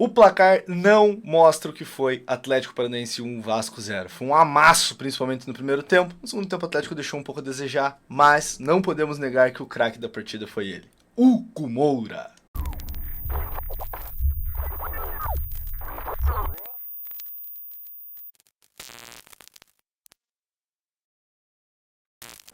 O placar não mostra o que foi Atlético Paranaense 1, Vasco 0. Foi um amasso, principalmente no primeiro tempo. No segundo tempo, o Atlético deixou um pouco a desejar, mas não podemos negar que o craque da partida foi ele, Hugo Moura.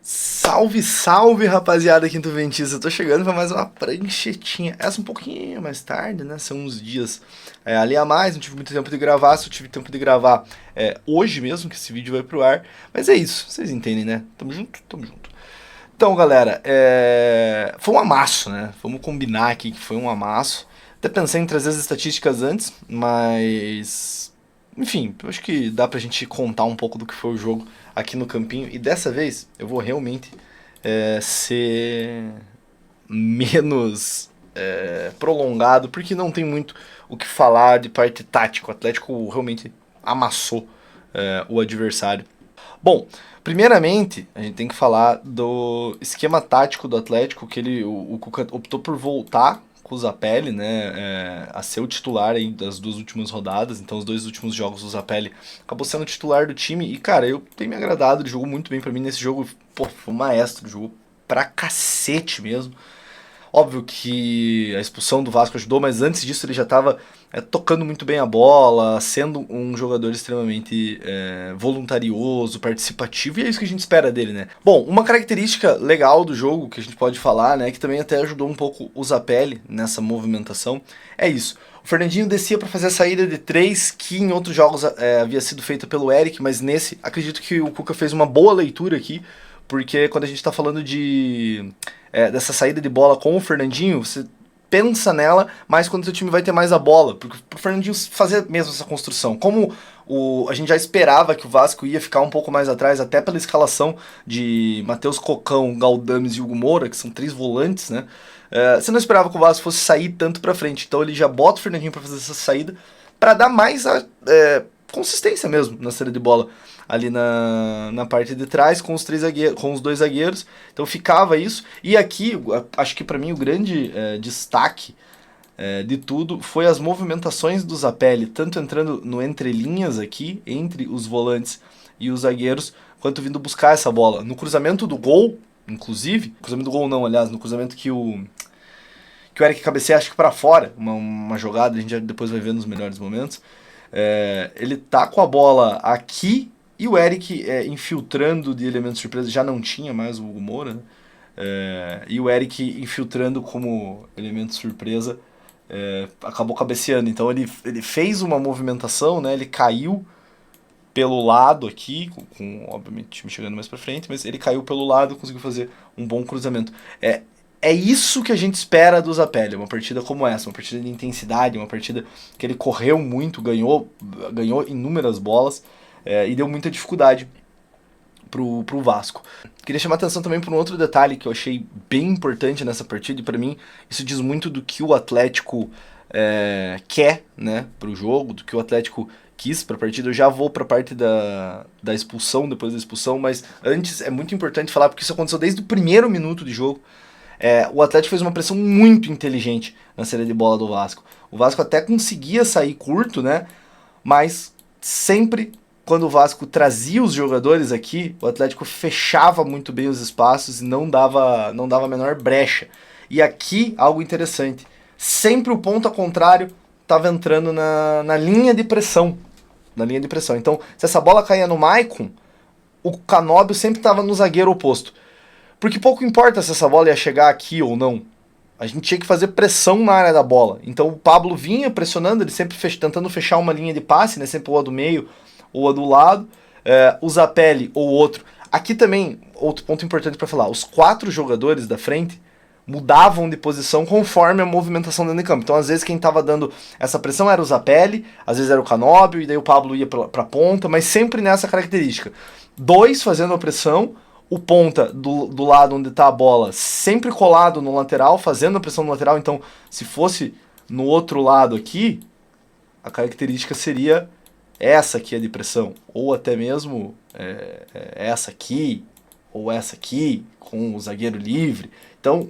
Salve, salve, rapaziada quinto-ventista. Eu tô chegando pra mais uma pranchetinha. Essa um pouquinho mais tarde, né? São uns dias ali a mais. Não tive muito tempo de gravar. Se eu tive tempo de gravar hoje mesmo, que esse vídeo vai pro ar. Mas é isso, vocês entendem, né? Tamo junto, tamo junto. Então, galera, foi um amasso, né? Vamos combinar aqui que foi um amasso. Até pensei em trazer as estatísticas antes, mas... Enfim, eu acho que dá pra gente contar um pouco do que foi o jogo aqui no Campinho. E dessa vez eu vou realmente ser menos prolongado, porque não tem muito o que falar de parte tática. O Atlético realmente amassou o adversário. Bom, primeiramente a gente tem que falar do esquema tático do Atlético, que o Cuca optou por voltar com o Zapelli, né, a ser o titular aí das duas últimas rodadas. Então os dois últimos jogos o Zapelli acabou sendo o titular do time e, cara, eu tenho me agradado, ele jogou muito bem pra mim nesse jogo. Pô, foi um maestro, jogou pra cacete mesmo. Óbvio que a expulsão do Vasco ajudou, mas antes disso ele já estava tocando muito bem a bola, sendo um jogador extremamente voluntarioso, participativo, e é isso que a gente espera dele, né? Bom, uma característica legal do jogo que a gente pode falar, né, que também até ajudou um pouco o Zapelli nessa movimentação, é isso. O Fernandinho descia para fazer a saída de 3, que em outros jogos havia sido feita pelo Eric, mas nesse acredito que o Cuca fez uma boa leitura aqui, porque quando a gente está falando dessa saída de bola com o Fernandinho, você pensa nela, mas quando o seu time vai ter mais a bola, porque o Fernandinho fazer mesmo essa construção. Como a gente já esperava que o Vasco ia ficar um pouco mais atrás, até pela escalação de Matheus Cocão, Galdames e Hugo Moura, que são 3 volantes, né? Você não esperava que o Vasco fosse sair tanto pra frente, então ele já bota o Fernandinho para fazer essa saída, para dar mais consistência mesmo na saída de bola ali na parte de trás com os dois zagueiros. Então ficava isso. E aqui, acho que para mim o grande destaque de tudo foi as movimentações do Zapelli, tanto entrando no entrelinhas aqui, entre os volantes e os zagueiros, quanto vindo buscar essa bola. No cruzamento do gol, inclusive, cruzamento do gol não, aliás, no cruzamento que o Eric cabeceia, acho que para fora, uma jogada, a gente já depois vai ver nos melhores momentos. Ele tá com a bola aqui e o Eric infiltrando de elemento surpresa, já não tinha mais o Hugo Moura, né? E o Eric infiltrando como elemento surpresa, acabou cabeceando. Então ele fez uma movimentação, né? Ele caiu pelo lado aqui, obviamente o time chegando mais pra frente, mas ele caiu pelo lado e conseguiu fazer um bom cruzamento. É isso que a gente espera do Zapelli, uma partida como essa, uma partida de intensidade, uma partida que ele correu muito, ganhou inúmeras bolas e deu muita dificuldade pro Vasco. Queria chamar a atenção também para um outro detalhe que eu achei bem importante nessa partida, e para mim isso diz muito do que o Atlético quer, né, pro jogo, do que o Atlético quis para a partida. Eu já vou para a parte da expulsão, depois da expulsão, mas antes é muito importante falar, porque isso aconteceu desde o primeiro minuto de jogo. O Atlético fez uma pressão muito inteligente na saída de bola do Vasco. O Vasco até conseguia sair curto, né? Mas sempre quando o Vasco trazia os jogadores aqui, o Atlético fechava muito bem os espaços e não dava a menor brecha. E aqui, algo interessante, sempre o ponta contrário estava entrando na linha de pressão. Na linha de pressão. Então, se essa bola caía no Maicon, o Canóbio sempre estava no zagueiro oposto. Porque pouco importa se essa bola ia chegar aqui ou não. A gente tinha que fazer pressão na área da bola. Então o Pablo vinha pressionando, ele sempre tentando fechar uma linha de passe, né? Sempre ou a do meio ou a do lado. O Zapelli ou outro. Aqui também, outro ponto importante para falar, os 4 jogadores da frente mudavam de posição conforme a movimentação dentro de campo. Então, às vezes, quem estava dando essa pressão era o Zapelli, às vezes era o Canóbio, e daí o Pablo ia para a ponta, mas sempre nessa característica. 2 fazendo a pressão, o ponta do lado onde está a bola sempre colado no lateral, fazendo a pressão no lateral. Então, se fosse no outro lado aqui, a característica seria essa aqui, a de pressão. Ou até mesmo essa aqui, ou essa aqui, com o zagueiro livre. Então,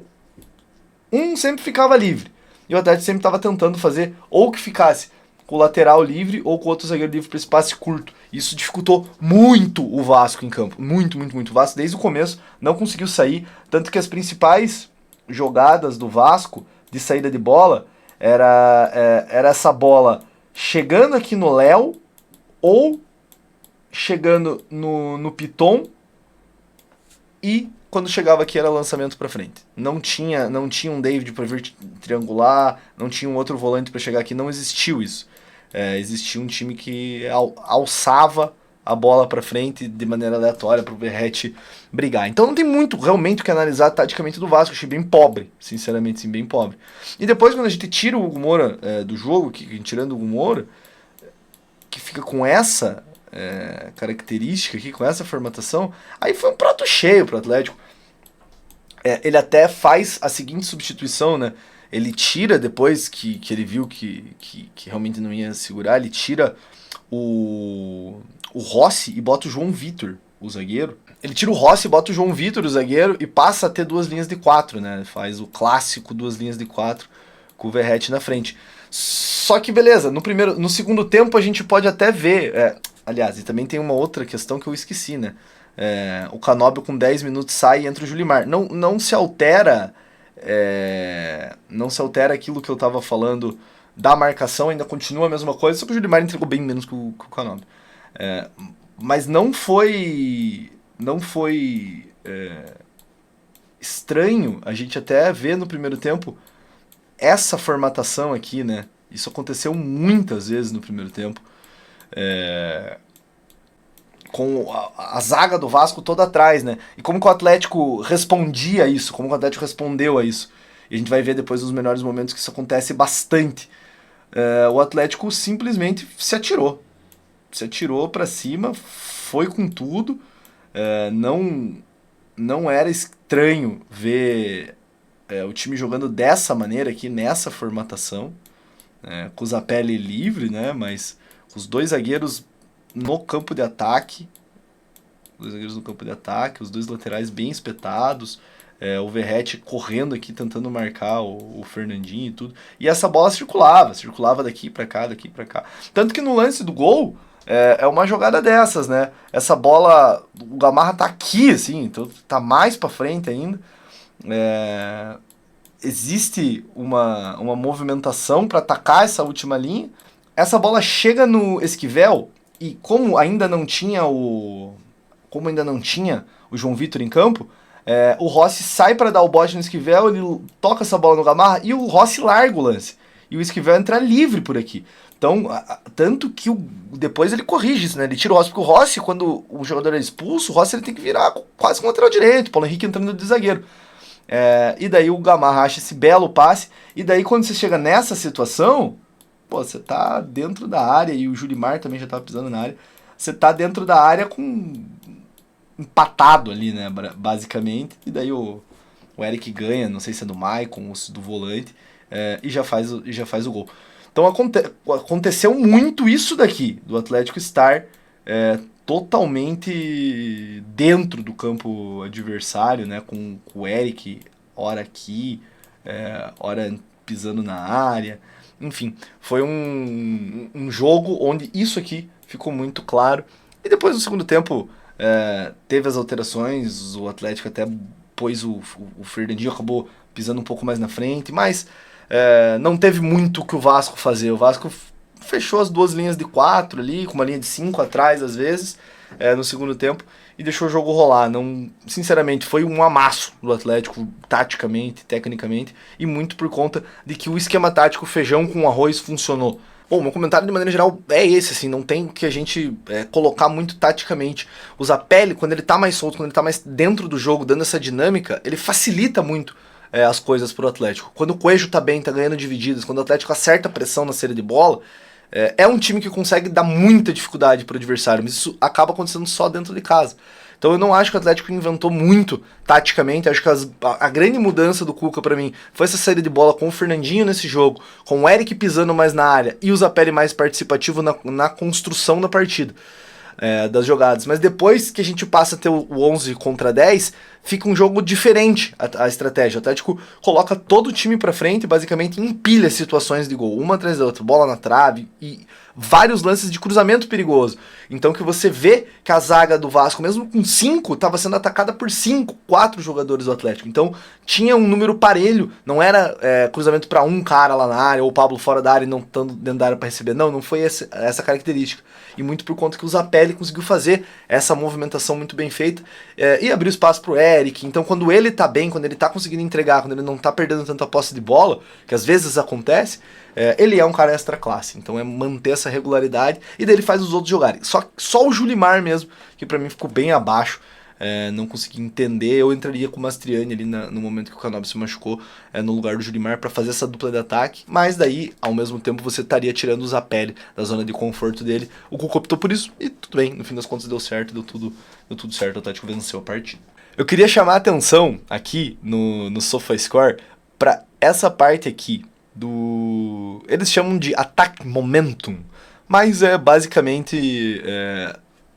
um sempre ficava livre. e o Atlético sempre estava tentando fazer ou que ficasse com o lateral livre ou com outro zagueiro livre para esse passe curto. Isso dificultou muito o Vasco em campo. Muito, muito, muito. O Vasco desde o começo não conseguiu sair. Tanto que as principais jogadas do Vasco de saída de bola era essa bola chegando aqui no Léo ou chegando no Piton, e quando chegava aqui era lançamento para frente. Não tinha um David para vir triangular, não tinha um outro volante para chegar aqui, não existiu isso. Existia um time que alçava a bola para frente de maneira aleatória para o Verratti brigar. Então não tem muito realmente o que analisar taticamente do Vasco. Achei bem pobre, sinceramente, sim, bem pobre. E depois quando a gente tira o Hugo Moura do jogo, tirando o Hugo Moura, que fica com essa característica aqui, com essa formatação, aí foi um prato cheio pro Atlético. Ele até faz a seguinte substituição, né? Ele tira, depois que ele viu que realmente não ia segurar, ele tira o Rossi e bota o João Vitor, o zagueiro. Ele tira o Rossi, bota o João Vitor, o zagueiro, e passa a ter 2 linhas de 4, né? Faz o clássico 2 linhas de 4 com o Verratti na frente. Só que beleza, no segundo tempo a gente pode até ver... aliás, e também tem uma outra questão que eu esqueci, né? O Canóbio com 10 minutos sai e entra o Julimar. Não se altera... não se altera aquilo que eu tava falando da marcação, ainda continua a mesma coisa, só que o Julimar entregou bem menos que o Canóbio. Mas não foi estranho a gente até ver no primeiro tempo essa formatação aqui, né? Isso aconteceu muitas vezes no primeiro tempo. Com a zaga do Vasco toda atrás, né? E como que o Atlético respondia a isso, como que o Atlético respondeu a isso. E a gente vai ver depois nos melhores momentos que isso acontece bastante. O Atlético simplesmente se atirou pra cima, foi com tudo. Não era estranho ver o time jogando dessa maneira aqui, nessa formatação, com o Zapelli livre, né? Mas os 2 zagueiros no campo de ataque, os 2 laterais bem espetados, o Verratti correndo aqui, tentando marcar o Fernandinho e tudo. E essa bola circulava daqui pra cá. Tanto que no lance do gol, é uma jogada dessas, né? Essa bola, o Gamarra tá aqui, assim, então tá mais pra frente ainda. Existe uma movimentação para atacar essa última linha. Essa bola chega no Esquivel, e como ainda não tinha o João Vitor em campo, o Rossi sai para dar o bote no Esquivel, ele toca essa bola no Gamarra e o Rossi larga o lance. E o Esquivel entra livre por aqui. Então, tanto que depois ele corrige isso, né? Ele tira o Rossi, porque o Rossi, quando o jogador é expulso, o Rossi ele tem que virar quase com o lateral direito, Paulo Henrique entrando de zagueiro. E daí o Gamarra acha esse belo passe, e daí quando você chega nessa situação, pô, você tá dentro da área, e o Julimar também já tava pisando na área, você tá dentro da área com empatado ali, né, basicamente, e daí o Eric ganha, não sei se é do Maicon ou se do volante, e já faz o gol. Então aconteceu muito isso daqui, do Atlético estar totalmente dentro do campo adversário, né, com o Eric, ora aqui, ora pisando na área. Enfim, foi um jogo onde isso aqui ficou muito claro. E depois no segundo tempo teve as alterações, o Atlético até pôs o Fernandinho, acabou pisando um pouco mais na frente, mas não teve muito o que o Vasco fazer. O Vasco fechou as 2 linhas de 4 ali, com uma linha de 5 atrás às vezes, no segundo tempo, e deixou o jogo rolar. Sinceramente, foi um amasso do Atlético, taticamente, tecnicamente, e muito por conta de que o esquema tático feijão com arroz funcionou. Bom, meu comentário de maneira geral é esse, assim, não tem que a gente colocar muito taticamente. O Zapelli, quando ele tá mais solto, quando ele tá mais dentro do jogo, dando essa dinâmica, ele facilita muito as coisas pro Atlético. Quando o Coelho tá bem, tá ganhando divididas, quando o Atlético acerta a pressão na saída de bola, é um time que consegue dar muita dificuldade pro adversário, mas isso acaba acontecendo só dentro de casa. Então eu não acho que o Atlético inventou muito taticamente, acho que a grande mudança do Cuca pra mim foi essa saída de bola com o Fernandinho nesse jogo, com o Eric pisando mais na área e o Zapelli mais participativo na construção da partida, das jogadas. Mas depois que a gente passa a ter o 11 contra 10, fica um jogo diferente a estratégia. O Atlético coloca todo o time pra frente e basicamente empilha situações de gol, uma atrás da outra, bola na trave e vários lances de cruzamento perigoso. Então que você vê que a zaga do Vasco, mesmo com 5, estava sendo atacada por 4 jogadores do Atlético. Então tinha um número parelho, não era cruzamento para um cara lá na área, ou o Pablo fora da área e não estando dentro da área para receber. Não foi essa característica. E muito por conta que o Zapelli conseguiu fazer essa movimentação muito bem feita e abriu espaço pro Eric. Então quando ele tá bem, quando ele tá conseguindo entregar, quando ele não tá perdendo tanta posse de bola, que às vezes acontece, ele é um cara extra classe. Então é manter essa regularidade e daí ele faz os outros jogarem. Só o Julimar mesmo, que pra mim ficou bem abaixo. Não consegui entender. Eu entraria com o Mastriani ali no momento que o Canóbio se machucou no lugar do Julimar para fazer essa dupla de ataque, mas daí ao mesmo tempo você estaria tirando o Zapelli da zona de conforto dele. O Cuca optou por isso e tudo bem, no fim das contas deu certo, deu tudo certo, o Atlético venceu a partida. Eu queria chamar a atenção aqui no SofaScore para essa parte aqui do... eles chamam de Attack Momentum, mas é basicamente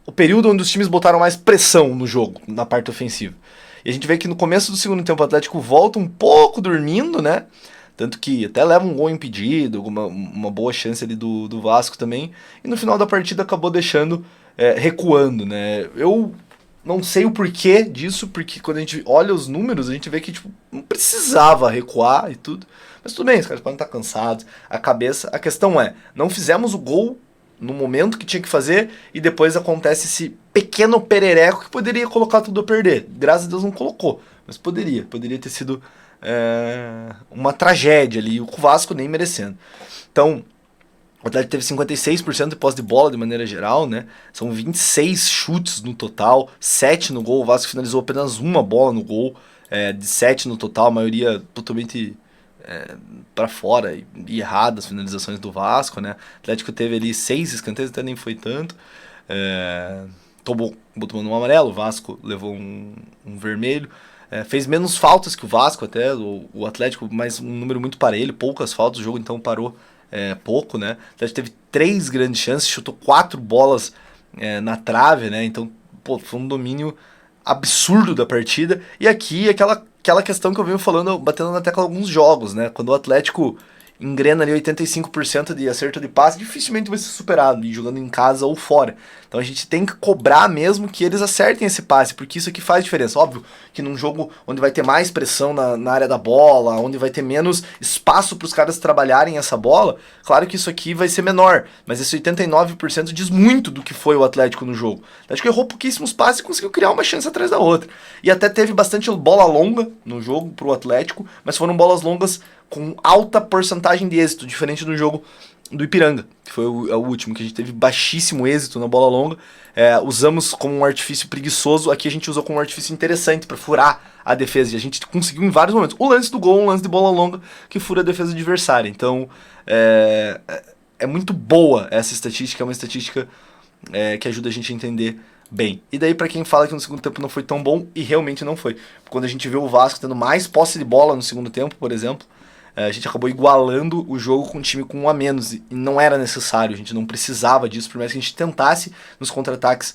o período onde os times botaram mais pressão no jogo, na parte ofensiva. E a gente vê que no começo do segundo tempo o Atlético volta um pouco dormindo, né? Tanto que até leva um gol impedido, uma boa chance ali do Vasco também. E no final da partida acabou deixando recuando, né? Eu não sei o porquê disso, porque quando a gente olha os números, a gente vê que tipo, não precisava recuar e tudo. Mas tudo bem, os caras podem estar cansados. A questão é, não fizemos o gol no momento que tinha que fazer, e depois acontece esse pequeno perereco que poderia colocar tudo a perder. Graças a Deus não colocou, mas poderia ter sido uma tragédia ali, o Vasco nem merecendo. Então, o Atlético teve 56% de posse de bola de maneira geral, né? São 26 chutes no total, 7 no gol, o Vasco finalizou apenas uma bola no gol, de 7 no total, a maioria totalmente... para fora e erradas as finalizações do Vasco, né? O Atlético teve ali 6 escanteios, até nem foi tanto. Tomou um amarelo, o Vasco levou um vermelho. Fez menos faltas que o Vasco até, o Atlético, mas um número muito parelho, poucas faltas, o jogo então parou pouco, né? O Atlético teve 3 grandes chances, chutou 4 bolas na trave, né? Então, pô, foi um domínio absurdo da partida. E aqui aquela questão que eu venho falando, batendo na tecla alguns jogos, né? Quando o Atlético engrena ali 85% de acerto de passe, dificilmente vai ser superado, jogando em casa ou fora. Então a gente tem que cobrar mesmo que eles acertem esse passe, porque isso aqui faz diferença. Óbvio que num jogo onde vai ter mais pressão na área da bola, onde vai ter menos espaço para os caras trabalharem essa bola, claro que isso aqui vai ser menor, mas esse 89% diz muito do que foi o Atlético no jogo. O Atlético errou pouquíssimos passes e conseguiu criar uma chance atrás da outra. E até teve bastante bola longa no jogo pro Atlético, mas foram bolas longas com alta porcentagem de êxito, diferente do jogo do Ipiranga, que foi o último, que a gente teve baixíssimo êxito na bola longa. Usamos como um artifício preguiçoso, aqui a gente usou como um artifício interessante para furar a defesa, e a gente conseguiu em vários momentos. O lance do gol, um lance de bola longa que fura a defesa adversária. Então é muito boa essa estatística, é uma estatística que ajuda a gente a entender bem. E daí para quem fala que no segundo tempo não foi tão bom, e realmente não foi. Quando a gente vê o Vasco tendo mais posse de bola no segundo tempo, por exemplo, a gente acabou igualando o jogo com um time com um a menos, e não era necessário, a gente não precisava disso, por mais que a gente tentasse nos contra-ataques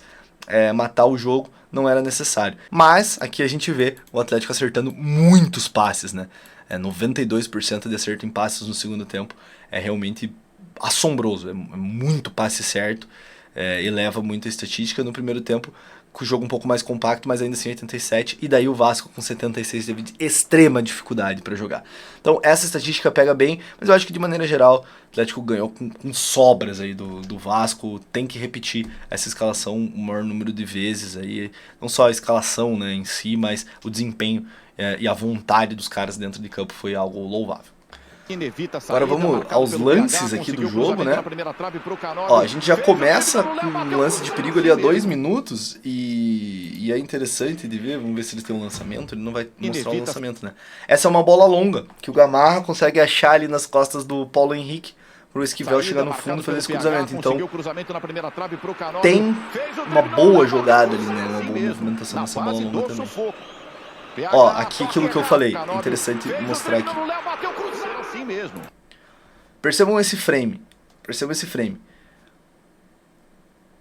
matar o jogo, não era necessário. Mas aqui a gente vê o Atlético acertando muitos passes, né? 92% de acerto em passes no segundo tempo, é realmente assombroso, é muito passe certo, eleva muito a estatística. No primeiro tempo, com o jogo um pouco mais compacto, mas ainda assim 87, e daí o Vasco com 76 teve extrema dificuldade para jogar. Então essa estatística pega bem, mas eu acho que de maneira geral o Atlético ganhou com sobras aí do Vasco. Tem que repetir essa escalação o maior número de vezes aí, não só a escalação, né, em si, mas o desempenho e a vontade dos caras dentro de campo foi algo louvável. Agora vamos aos lances aqui do jogo, né? Ó, a gente já começa com um lance de perigo ali a 2 minutos e é interessante de ver. Vamos ver se ele tem um lançamento. Ele não vai mostrar o lançamento, né? Essa é uma bola longa que o Gamarra consegue achar ali nas costas do Paulo Henrique pro Esquivel chegar no fundo e fazer esse cruzamento. Então tem uma boa jogada ali, né? Uma boa movimentação nessa bola longa também. Ó, aqui aquilo que eu falei, interessante mostrar aqui. Percebam esse frame.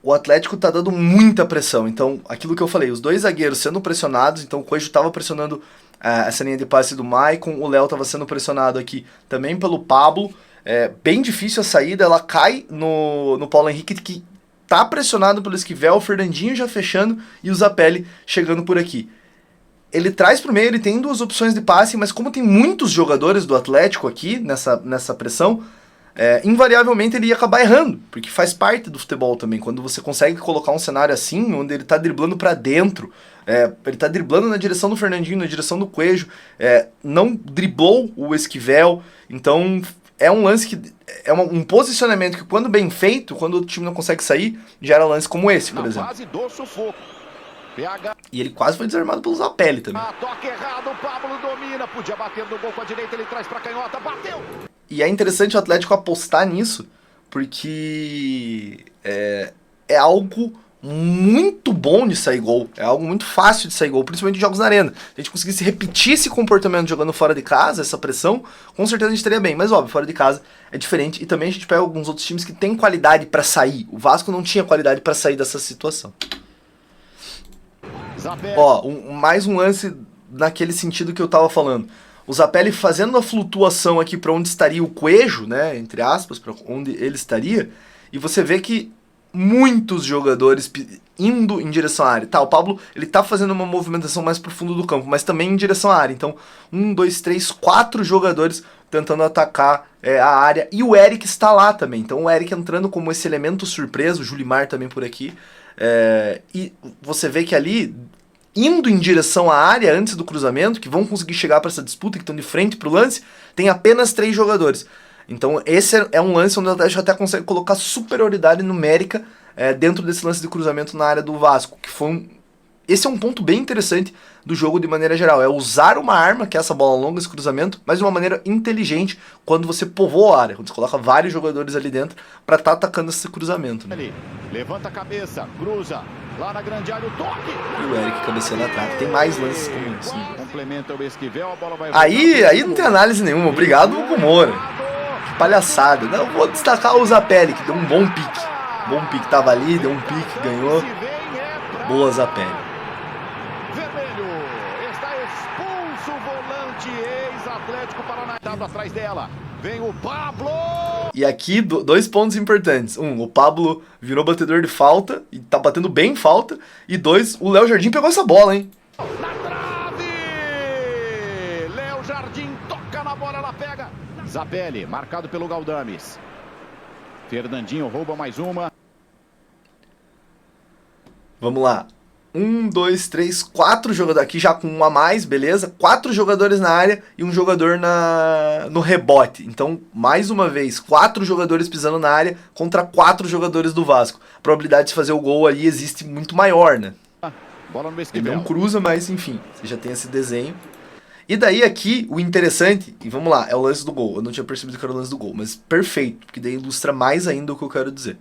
o Atlético tá dando muita pressão. Então, aquilo que eu falei, os dois zagueiros sendo pressionados, então o Coelho tava pressionando essa linha de passe do Maicon, o Léo tava sendo pressionado aqui também pelo Pablo. Bem difícil a saída, ela cai no Paulo Henrique, que tá pressionado pelo Esquivel, o Fernandinho já fechando e o Zapelli chegando por aqui. Ele traz pro meio, ele tem duas opções de passe, mas como tem muitos jogadores do Atlético aqui nessa pressão, invariavelmente ele ia acabar errando, porque faz parte do futebol também, quando você consegue colocar um cenário assim, onde ele tá driblando pra dentro, ele tá driblando na direção do Fernandinho, na direção do Coelho, não driblou o Esquivel, então é um lance que um posicionamento que quando bem feito, quando o time não consegue sair, gera lance como esse, por exemplo. Quase do sufoco. E ele quase foi desarmado pelo Zapelli também. Toque errado, o Pablo domina, podia bater no gol com a direita, ele traz pra canhota, bateu! E é interessante o Atlético apostar nisso, porque é algo muito bom de sair gol, é algo muito fácil de sair gol, principalmente em jogos na arena. Se a gente conseguisse repetir esse comportamento jogando fora de casa, essa pressão, com certeza a gente estaria bem. Mas óbvio, fora de casa é diferente, e também a gente pega alguns outros times que têm qualidade pra sair. O Vasco não tinha qualidade pra sair dessa situação. Ó, mais um lance naquele sentido que eu tava falando. O Zapelli fazendo a flutuação aqui para onde estaria o Coelho, né, entre aspas, para onde ele estaria, e você vê que muitos jogadores indo em direção à área. Tá, o Pablo, ele tá fazendo uma movimentação mais pro fundo do campo, mas também em direção à área. Então, 1, 2, 3, 4 jogadores tentando atacar a área, e o Eric está lá também. Então, o Eric entrando como esse elemento surpresa, o Julimar também por aqui. E você vê que ali, indo em direção à área antes do cruzamento, que vão conseguir chegar para essa disputa, que estão de frente pro lance, tem apenas 3 jogadores. Então esse é um lance onde o Atlético até consegue colocar superioridade numérica dentro desse lance de cruzamento na área do Vasco, que foi esse é um ponto bem interessante do jogo de maneira geral, é usar uma arma, que é essa bola longa, esse cruzamento, mas de uma maneira inteligente quando você povoa a área, quando você coloca vários jogadores ali dentro para estar atacando esse cruzamento. Né? Levanta a cabeça, cruza, lá na grande área o toque. E o Eric cabeceando atrás, tem mais lances como isso. Né? Complementa o Esquivel, a bola vai... Aí não tem análise nenhuma, obrigado Hugo Moura. Que palhaçada. Não, vou destacar o Zapelli, que deu um bom pique. Bom pique, tava ali, deu um pique, ganhou. Boa Zapelli. Atlético Paranaense atrás dela. Vem o Pablo. E aqui, 2 pontos importantes. 1, o Pablo virou batedor de falta e tá batendo bem falta. E 2, o Léo Jardim pegou essa bola, hein? Na trave! Léo Jardim toca na bola, ela pega. Zapelli, marcado pelo Galdames. Fernandinho rouba mais uma. Vamos lá. 1, 2, 3, 4 jogadores aqui já com um a mais, beleza? 4 jogadores na área e um jogador no rebote. Então, mais uma vez, 4 jogadores pisando na área contra 4 jogadores do Vasco. A probabilidade de fazer o gol aí existe muito maior, né? Bola no Ele não cruza, mas enfim, você já tem esse desenho. E daí aqui, o interessante, e vamos lá, é o lance do gol. Eu não tinha percebido que era o lance do gol, mas perfeito, porque daí ilustra mais ainda o que eu quero dizer.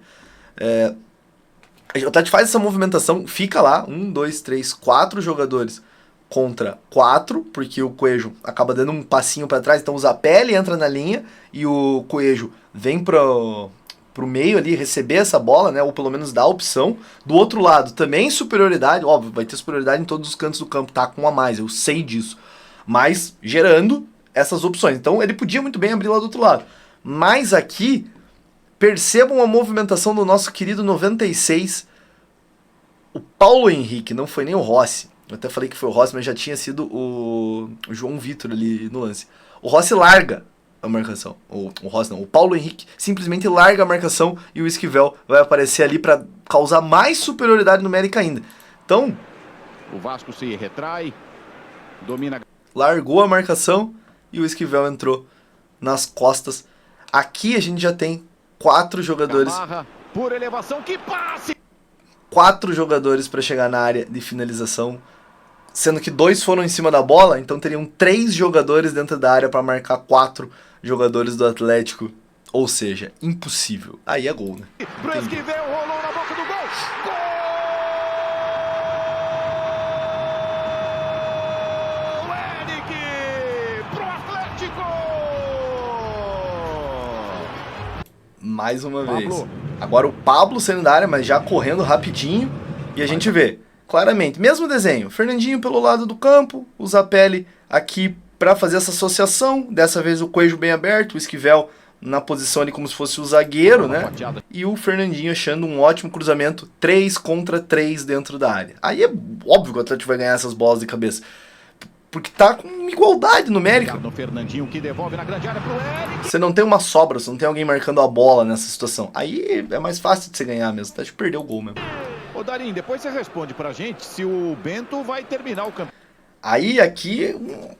O Atlético faz essa movimentação, fica lá, 1, 2, 3, 4 jogadores contra 4, porque o Coelho acaba dando um passinho para trás, então o Zapelli entra na linha e o Coelho vem pro meio ali receber essa bola, né, ou pelo menos dar a opção. Do outro lado, também superioridade, óbvio, vai ter superioridade em todos os cantos do campo, tá com um a mais, eu sei disso, mas gerando essas opções. Então ele podia muito bem abrir lá do outro lado. Mas aqui, percebam a movimentação do nosso querido 96, o Paulo Henrique, não foi nem o Rossi. Eu até falei que foi o Rossi, mas já tinha sido o João Vitor ali no lance. O Rossi larga a marcação. O Rossi não, o Paulo Henrique simplesmente larga a marcação e o Esquivel vai aparecer ali para causar mais superioridade numérica ainda. Então, o Vasco se retrai, domina. Largou a marcação e o Esquivel entrou nas costas. Aqui a gente já tem 4 jogadores. Gamarra, por elevação, que passe! 4 jogadores para chegar na área de finalização, sendo que 2 foram em cima da bola, então teriam 3 jogadores dentro da área para marcar 4 jogadores do Atlético. Ou seja, impossível. Aí é gol, né? Pro Esquivel, rolou na boca do gol! Gol! mais uma vez. Agora o Pablo saindo da área, mas já correndo rapidinho. E a gente vê, claramente, mesmo desenho. Fernandinho pelo lado do campo, o Zapelli aqui para fazer essa associação. Dessa vez o Coelho bem aberto, o Esquivel na posição ali como se fosse o zagueiro, né? E o Fernandinho achando um ótimo cruzamento, 3 contra 3 dentro da área. Aí é óbvio que o Atlético vai ganhar essas bolas de cabeça. Porque tá com igualdade numérica. Fernandinho que devolve na grande área pro Eric. Você não tem uma sobra, você não tem alguém marcando a bola nessa situação. Aí é mais fácil de você ganhar mesmo. Até de perder o gol mesmo. Ô Darim, depois você responde pra gente se o Bento vai terminar o campeonato. Aí aqui,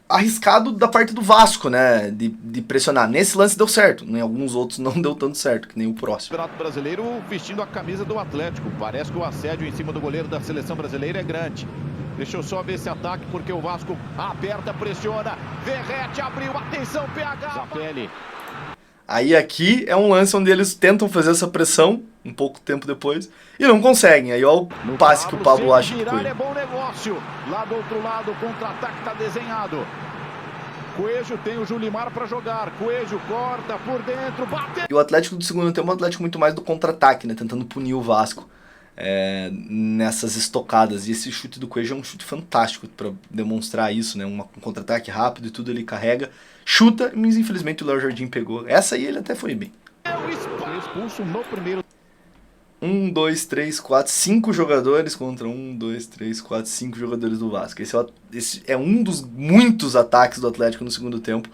arriscado da parte do Vasco, né? De pressionar. Nesse lance deu certo. Em alguns outros não deu tanto certo, que nem o próximo. Campeonato Brasileiro vestindo a camisa do Atlético. Parece que o assédio em cima do goleiro da seleção brasileira é grande. Deixa eu só ver esse ataque, porque o Vasco aperta, pressiona. Verrete abriu, atenção, PH. Zapelli. Aí aqui é um lance onde eles tentam fazer essa pressão, um pouco tempo depois, e não conseguem. Aí ó o passe que o Pablo acha que foi. É bom negócio. Lá do outro lado, o contra-ataque está desenhado. Coelho tem o Julimar para jogar. Coelho corta por dentro, bate. E o Atlético do segundo tempo é um Atlético muito mais do contra-ataque, né? Tentando punir o Vasco. Nessas estocadas, e esse chute do Coelho é um chute fantástico para demonstrar isso, né? Um contra-ataque rápido e tudo, ele carrega, chuta, mas infelizmente o Léo Jardim pegou. Essa aí ele até foi bem. Expulso no primeiro. 1, 2, 3, 4, 5 jogadores contra 1, 2, 3, 4, 5 jogadores do Vasco. Esse é um dos muitos ataques do Atlético no segundo tempo,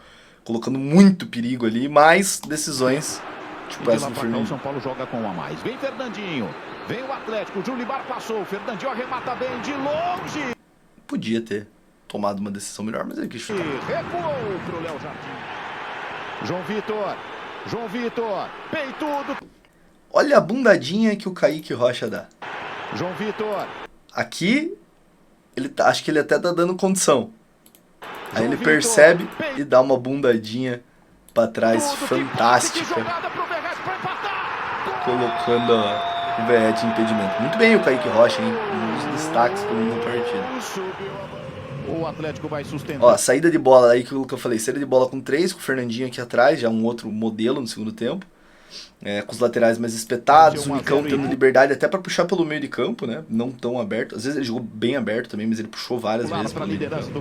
colocando muito perigo ali, mais decisões tipo essa do Fernandinho. São Paulo joga com um a mais. Vem Fernandinho. Vem o Atlético, o Julimar passou, o Fernandinho arremata bem de longe. Podia ter tomado uma decisão melhor, mas ele quis chutar. Recuou pro Léo Jardim. João Vitor, peitudo. Olha a bundadinha que o Kaique Rocha dá. João Vitor. Aqui, acho que ele até tá dando condição. Aí ele percebe e dá uma bundadinha pra trás, fantástica. Colocando o Verrete em impedimento. Muito bem o Kaique Rocha, hein? Um dos destaques do mundo partida. O Atlético vai sustentar. Ó, saída de bola aí que eu falei. Saída de bola com 3, com o Fernandinho aqui atrás. Já um outro modelo no segundo tempo. Com os laterais mais espetados. O Nicão tendo liberdade até para puxar pelo meio de campo, né? Não tão aberto. Às vezes ele jogou bem aberto também, mas ele puxou várias vezes.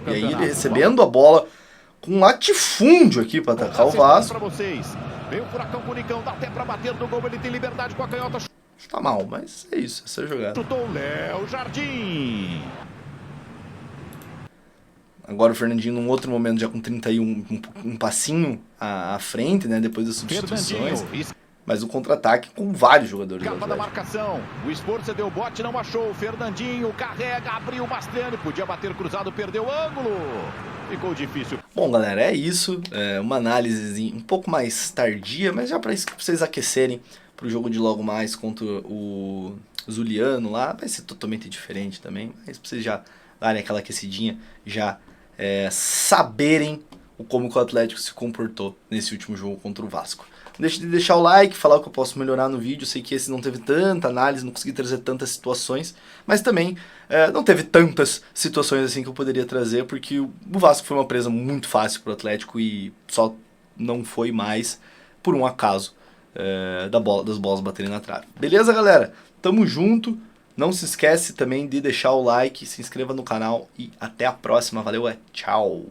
E aí ele recebendo a bola com um latifúndio aqui para atacar o Vasco. Vem o Furacão com o Nicão, dá até para bater no gol. Ele tem liberdade com a canhota. Tá mal, mas é isso, essa é a jogada. Chutou o Léo Jardim. Agora o Fernandinho num outro momento já com 31, um passinho à frente, né, depois das substituições. Mas o contra-ataque com vários jogadores. Capa da marcação, o esforço deu bote, não achou. O Fernandinho carrega, abriu o Mastriani, podia bater cruzado, perdeu o ângulo. Ficou difícil. Bom, galera, é isso. Uma análise um pouco mais tardia, mas já para vocês aquecerem para o jogo de logo mais contra o Zuliano lá. Vai ser totalmente diferente também, mas para vocês já darem aquela aquecidinha, já saberem como que o Atlético se comportou nesse último jogo contra o Vasco. Não deixe de deixar o like, falar o que eu posso melhorar no vídeo. Sei que esse não teve tanta análise, não consegui trazer tantas situações, mas também não teve tantas situações assim que eu poderia trazer, porque o Vasco foi uma presa muito fácil para o Atlético e só não foi mais por um acaso das bolas baterem na trave. Beleza, galera? Tamo junto. Não se esquece também de deixar o like, se inscreva no canal e até a próxima. Valeu, tchau!